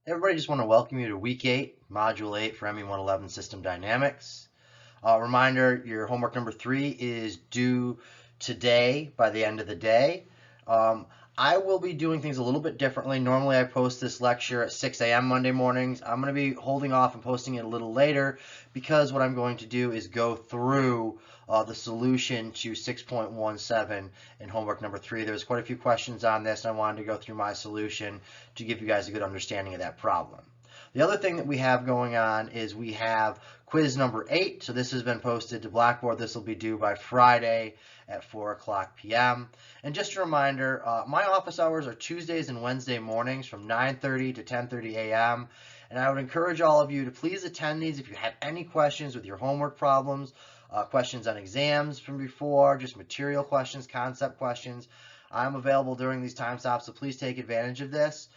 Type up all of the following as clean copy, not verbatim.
Hey everybody, just want to welcome you to week 8, module 8 for ME111 System Dynamics. Reminder, your homework number 3 is due today by the end of the day. I will be doing things a little bit differently. Normally I post this lecture at 6 a.m. Monday mornings. I'm going to be holding off and posting it a little later because what I'm going to do is go through the solution to 6.17 in homework number 3. There's quite a few questions on this, and I wanted to go through my solution to give you guys a good understanding of that problem. The other thing that we have going on is we have quiz number 8. So this has been posted to Blackboard. This will be due by Friday at 4 o'clock p.m. And just a reminder, my office hours are Tuesdays and Wednesday mornings from 9:30 to 10:30 a.m. And I would encourage all of you to please attend these if you have any questions with your homework problems, questions on exams from before, just material questions, concept questions. I'm available during these time stops, so please take advantage of this.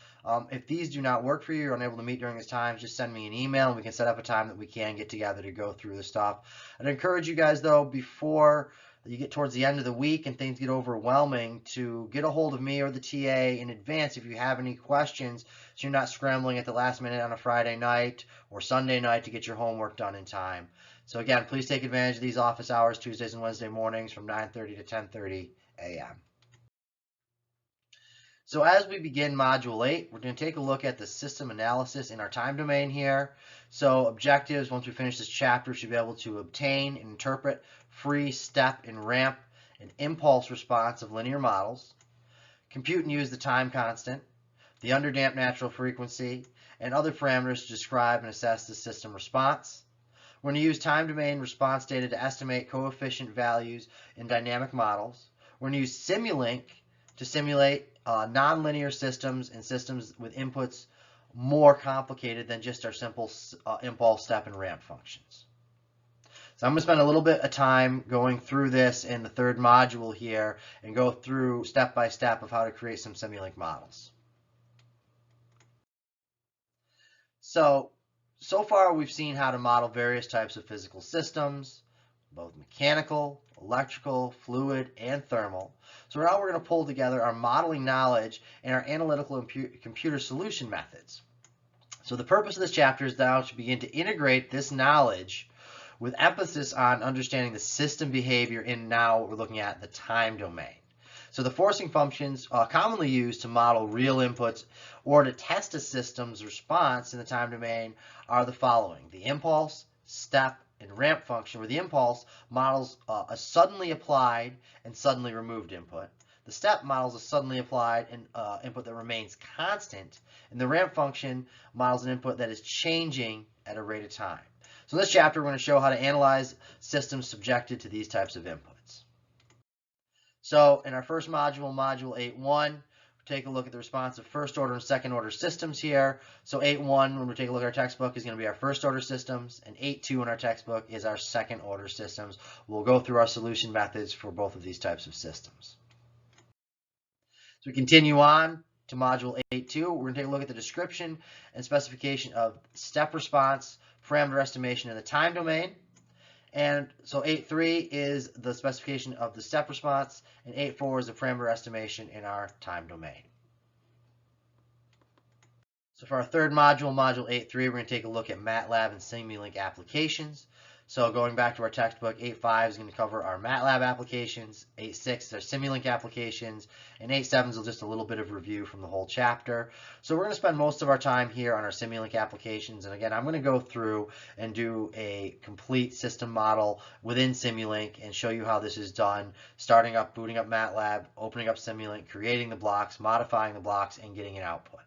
If these do not work for you, you're unable to meet during this time, just send me an email and we can set up a time that we can get together to go through the stuff. I'd encourage you guys, though, before you get towards the end of the week and things get overwhelming, to get a hold of me or the TA in advance if you have any questions, so you're not scrambling at the last minute on a Friday night or Sunday night to get your homework done in time. So again, please take advantage of these office hours, Tuesdays and Wednesday mornings from 9:30 to 10:30 a.m. So as we begin module 8, we're going to take a look at the system analysis in our time domain here. So objectives, once we finish this chapter, we should be able to obtain and interpret free, step, and ramp and impulse response of linear models, compute and use the time constant, the underdamped natural frequency, and other parameters to describe and assess the system response. We're going to use time domain response data to estimate coefficient values in dynamic models. We're going to use Simulink to simulate nonlinear systems and systems with inputs more complicated than just our simple impulse, step, and ramp functions. So I'm going to spend a little bit of time going through this in the third module here and go through step by step of how to create some Simulink models. So far we've seen how to model various types of physical systems, both mechanical, electrical, fluid, and thermal. So now we're going to pull together our modeling knowledge and our analytical and computer solution methods. So the purpose of this chapter is now to begin to integrate this knowledge with emphasis on understanding the system behavior, and now we're looking at the time domain. So the forcing functions commonly used to model real inputs or to test a system's response in the time domain are the following: the impulse, step, and ramp function, where the impulse models a suddenly applied and suddenly removed input. The step models a suddenly applied and input that remains constant, and the ramp function models an input that is changing at a rate of time. So in this chapter, we're going to show how to analyze systems subjected to these types of inputs. So in our first module, module 8.1, take a look at the response of first order and second order systems here. So 8.1, when we take a look at our textbook, is going to be our first order systems, and 8.2 in our textbook is our second order systems. We'll go through our solution methods for both of these types of systems. So we continue on to module 8.2. We're going to take a look at the description and specification of step response, parameter estimation in the time domain. And so 8.3 is the specification of the step response, and 8.4 is the parameter estimation in our time domain. So for our third module, module 8.3, we're going to take a look at MATLAB and Simulink applications. So going back to our textbook, 8.5 is going to cover our MATLAB applications, 8.6 is our Simulink applications, and 8.7 is just a little bit of review from the whole chapter. So we're going to spend most of our time here on our Simulink applications, and again, I'm going to go through and do a complete system model within Simulink and show you how this is done, starting up, booting up MATLAB, opening up Simulink, creating the blocks, modifying the blocks, and getting an output.